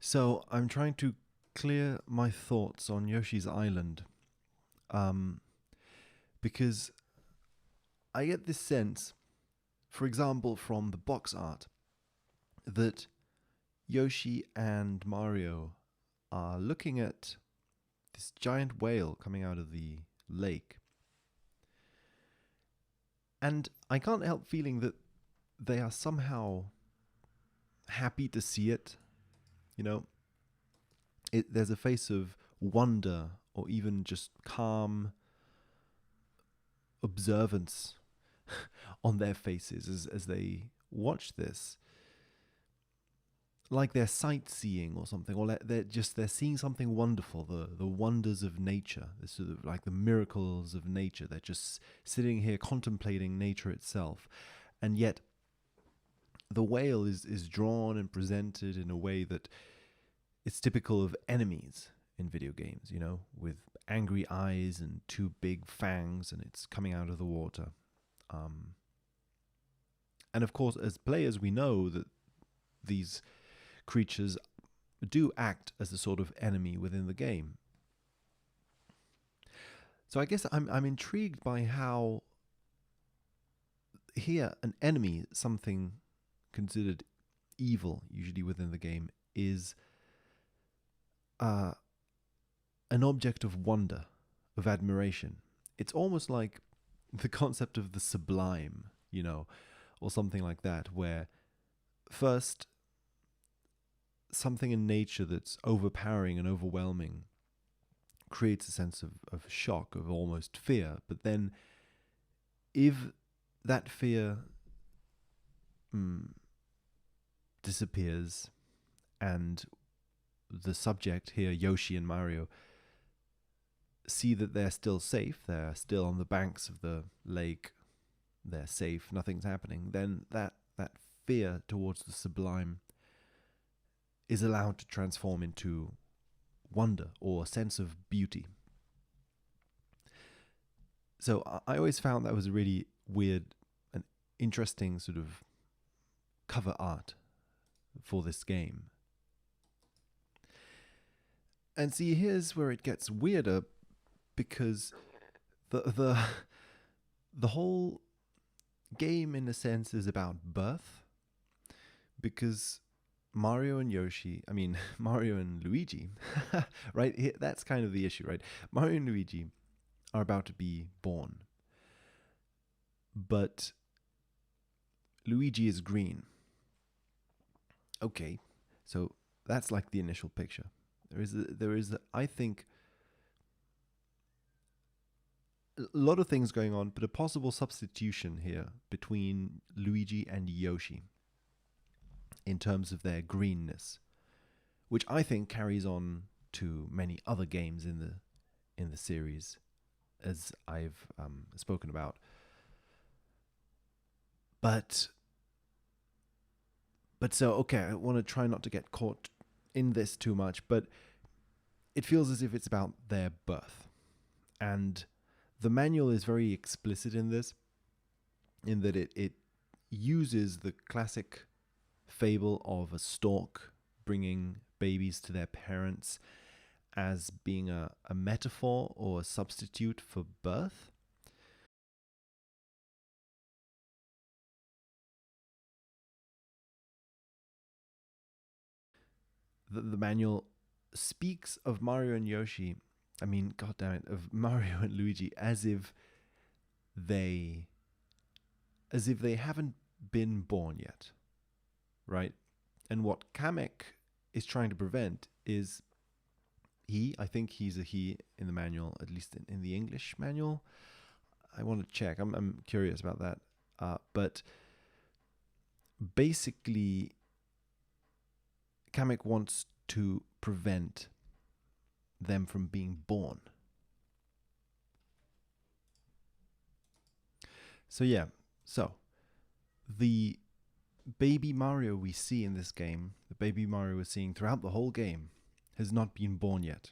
So I'm trying to clear my thoughts on Yoshi's Island, um, because I get this sense, for example, from the box art, that Yoshi and Mario are looking at this giant whale coming out of the lake, and I can't help feeling that they are somehow happy to see it. You know, there's a face of wonder or even just calm observance on their faces as they watch this, like they're sightseeing or something, or like they're seeing something wonderful, the wonders of nature, this sort of like the miracles of nature. They're just sitting here contemplating nature itself, and yet the whale is drawn and presented in a way that it's typical of enemies in video games, you know, with angry eyes and two big fangs, and it's coming out of the water. Um, and of course, as players, we know that these creatures do act as a sort of enemy within the game. So I guess I'm intrigued by how here an enemy, something considered evil usually within the game, is uh, an object of wonder, of admiration. It's almost like the concept of the sublime, you know, or something like that, where first something in nature that's overpowering and overwhelming creates a sense of shock, of almost fear. But then if that fear disappears and the subject here, Yoshi and Mario, see that they're still safe, they're still on the banks of the lake, they're safe, nothing's happening, then that fear towards the sublime is allowed to transform into wonder or a sense of beauty. So I always found that was a really weird and interesting sort of cover art for this game. And see, here's where it gets weirder, because the the whole game, in a sense, is about birth, because Mario and Yoshi, I mean, Mario and Luigi, right? That's kind of the issue, right? Mario and Luigi are about to be born, but Luigi is green. Okay, so that's like the initial picture. There is, I think, a lot of things going on, but a possible substitution here between Luigi and Yoshi in terms of their greenness, which I think carries on to many other games in the series, as I've spoken about. But so okay, I want to try not to get caught in this too much, but it feels as if it's about their birth, and the manual is very explicit in this, in that it uses the classic fable of a stork bringing babies to their parents as being a metaphor or a substitute for birth. The manual speaks of Mario and Yoshi, I mean, god damn it, of Mario and Luigi they as if they haven't been born yet, right? And what Kamek is trying to prevent is I think he's a he in the manual, at least in the English manual. I want to check. I'm curious about that. But basically, Kamek wants to prevent them from being born. So yeah, so the baby Mario we see in this game, the baby Mario we're seeing throughout the whole game, has not been born yet.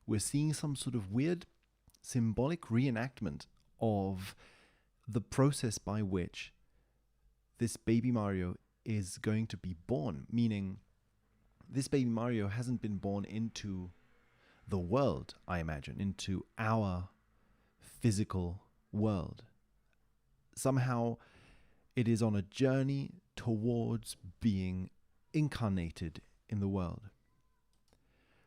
We're seeing some sort of weird symbolic reenactment of the process by which this baby Mario is going to be born, meaning this baby Mario hasn't been born into the world, I imagine, into our physical world. Somehow it is on a journey towards being incarnated in the world.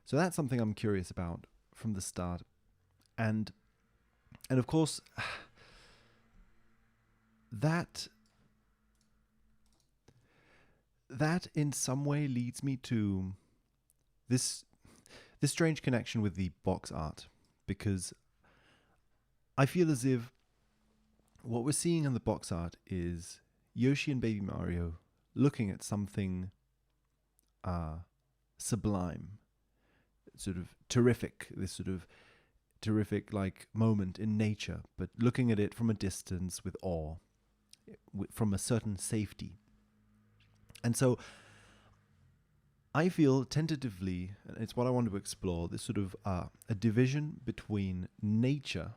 So that's something I'm curious about from the start. And of course, that in some way leads me to this strange connection with the box art, because I feel as if what we're seeing in the box art is Yoshi and Baby Mario looking at something sublime, sort of terrific, this sort of terrific like moment in nature, but looking at it from a distance with awe, from a certain safety. And so I feel tentatively, and it's what I want to explore, this sort of a division between nature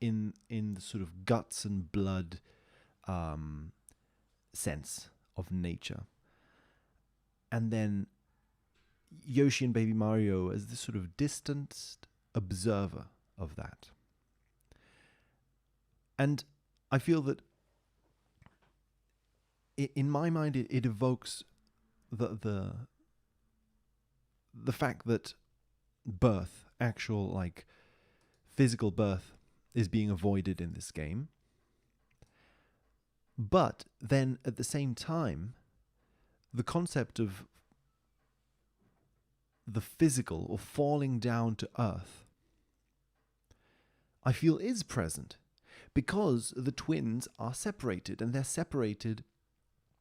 in the sort of guts and blood sense of nature, and then Yoshi and Baby Mario as this sort of distanced observer of that. And I feel that in my mind it evokes the fact that birth, actual like physical birth, is being avoided in this game. But then at the same time, the concept of the physical or falling down to earth, I feel is present, because the twins are separated, and they're separated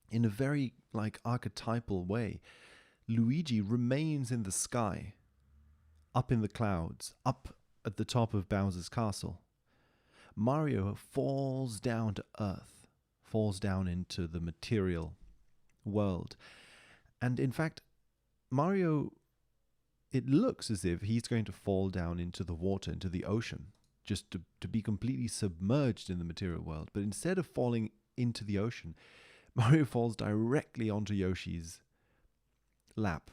in a very like archetypal way. Luigi remains in the sky, up in the clouds, up at the top of Bowser's castle. Mario falls down to earth, falls down into the material world. And in fact, Mario, it looks as if he's going to fall down into the water, into the ocean, just to be completely submerged in the material world. But instead of falling into the ocean, Mario falls directly onto Yoshi's lap.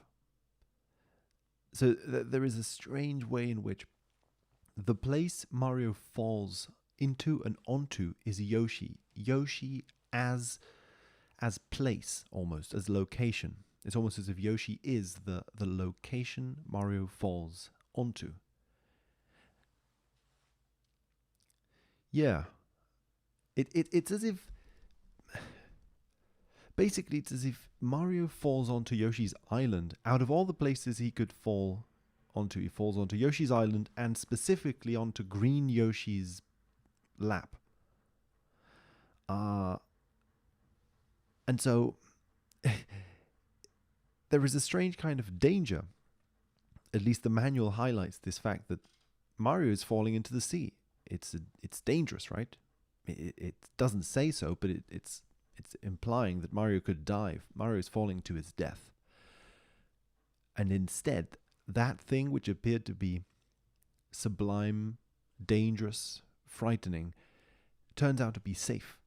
So there is a strange way in which the place Mario falls into and onto is Yoshi. Yoshi as place, almost, as location. It's almost as if Yoshi is the location Mario falls onto. Yeah. It's as if... Basically, it's as if Mario falls onto Yoshi's island. Out of all the places he could fall onto, he falls onto Yoshi's island, and specifically onto Green Yoshi's lap. And so there is a strange kind of danger. At least the manual highlights this fact that Mario is falling into the sea. It's dangerous, right? It doesn't say so, but it's implying that Mario could dive. Mario is falling to his death. And instead, that thing which appeared to be sublime, dangerous, frightening, turns out to be safe.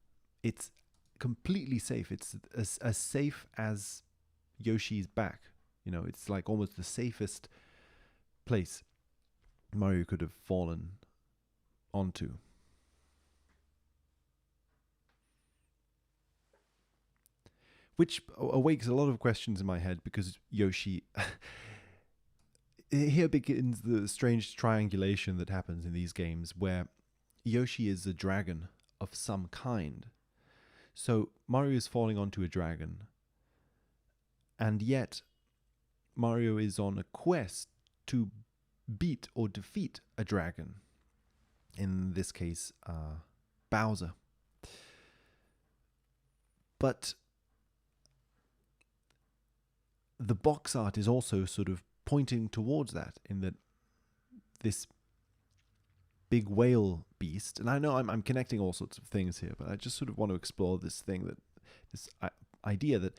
It's completely safe. It's as safe as Yoshi's back. You know, it's like almost the safest place Mario could have fallen onto. Which awakes a lot of questions in my head, because Yoshi... Here begins the strange triangulation that happens in these games, where Yoshi is a dragon of some kind. So Mario is falling onto a dragon, and yet Mario is on a quest to beat or defeat a dragon. In this case, Bowser. But the box art is also sort of pointing towards that, in that this big whale beast, and I know I'm connecting all sorts of things here, but I just sort of want to explore this thing, that this idea that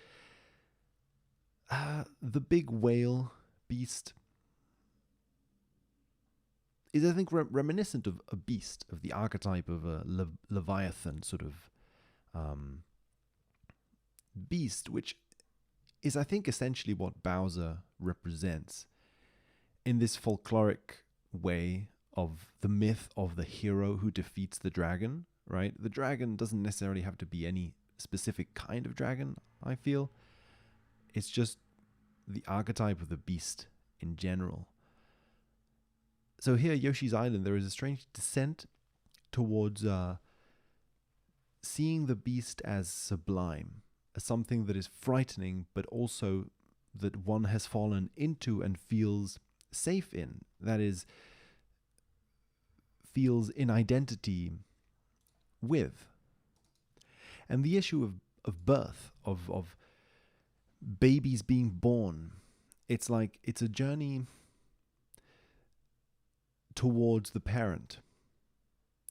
the big whale beast is, I think, reminiscent of a beast, of the archetype of a leviathan sort of beast, which is, I think, essentially what Bowser represents in this folkloric way of the myth of the hero who defeats the dragon, right? The dragon doesn't necessarily have to be any specific kind of dragon, I feel. It's just the archetype of the beast in general. So here, Yoshi's Island, there is a strange descent towards seeing the beast as sublime, as something that is frightening, but also that one has fallen into and feels safe in. That is, feels in identity with. And the issue of birth, of babies being born, it's like it's a journey towards the parent.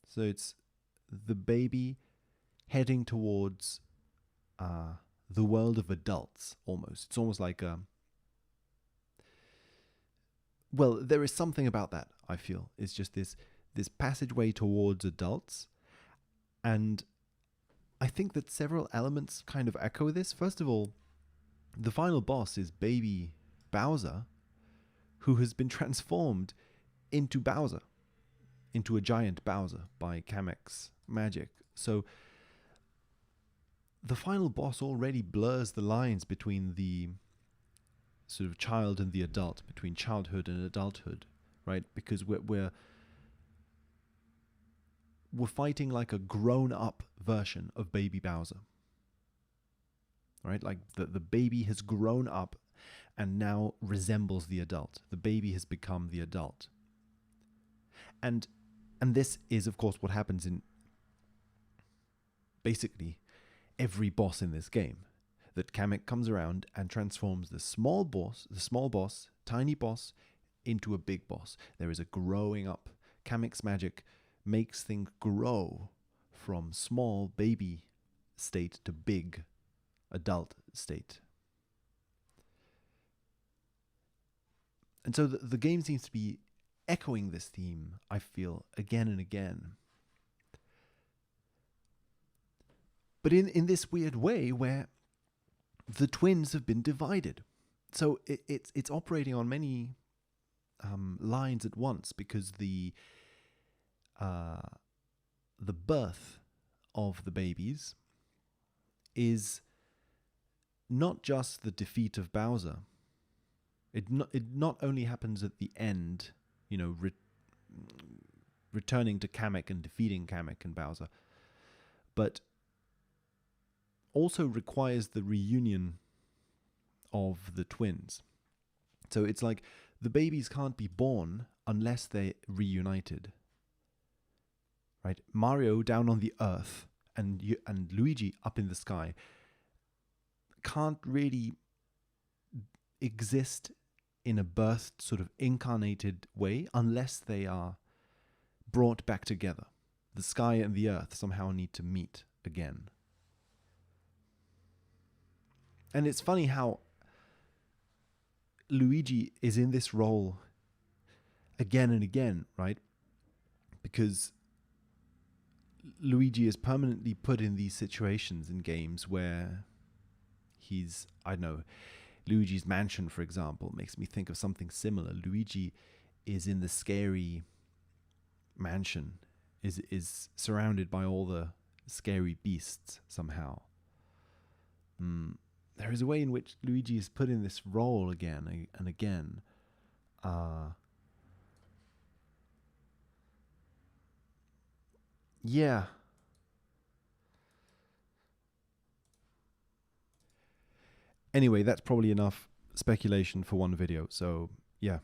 So it's the baby heading towards the world of adults, almost. It's almost like well, there is something about that, I feel. It's just this passageway towards adults. And I think that several elements kind of echo this. First of all, the final boss is baby Bowser, who has been transformed into Bowser, into a giant Bowser by Kamek's magic. So the final boss already blurs the lines between the sort of child and the adult, between childhood and adulthood, right? Because we're fighting like a grown-up version of baby Bowser, right? Like the baby has grown up and now resembles the adult. The baby has become the adult. And this is, of course, what happens in basically every boss in this game. That Kamek comes around and transforms the small boss, tiny boss, into a big boss. There is a growing up. Kamek's magic makes things grow from small baby state to big adult state. And so the game seems to be echoing this theme, I feel, again and again. But in this weird way where the twins have been divided. So it's operating on many lines at once, because the birth of the babies is not just the defeat of Bowser. It not only happens at the end, returning to Kamek and defeating Kamek and Bowser, but also requires the reunion of the twins. So it's like the babies can't be born unless they're reunited. Right? Mario down on the earth and Luigi up in the sky can't really exist in a birthed, sort of incarnated way unless they are brought back together. The sky and the earth somehow need to meet again. And it's funny how Luigi is in this role again and again, right? Because Luigi is permanently put in these situations in games where he's, I don't know, Luigi's Mansion, for example, makes me think of something similar. Luigi is in the scary mansion, is surrounded by all the scary beasts somehow. There is a way in which Luigi is put in this role again and again. Yeah. Anyway, that's probably enough speculation for one video. So, yeah,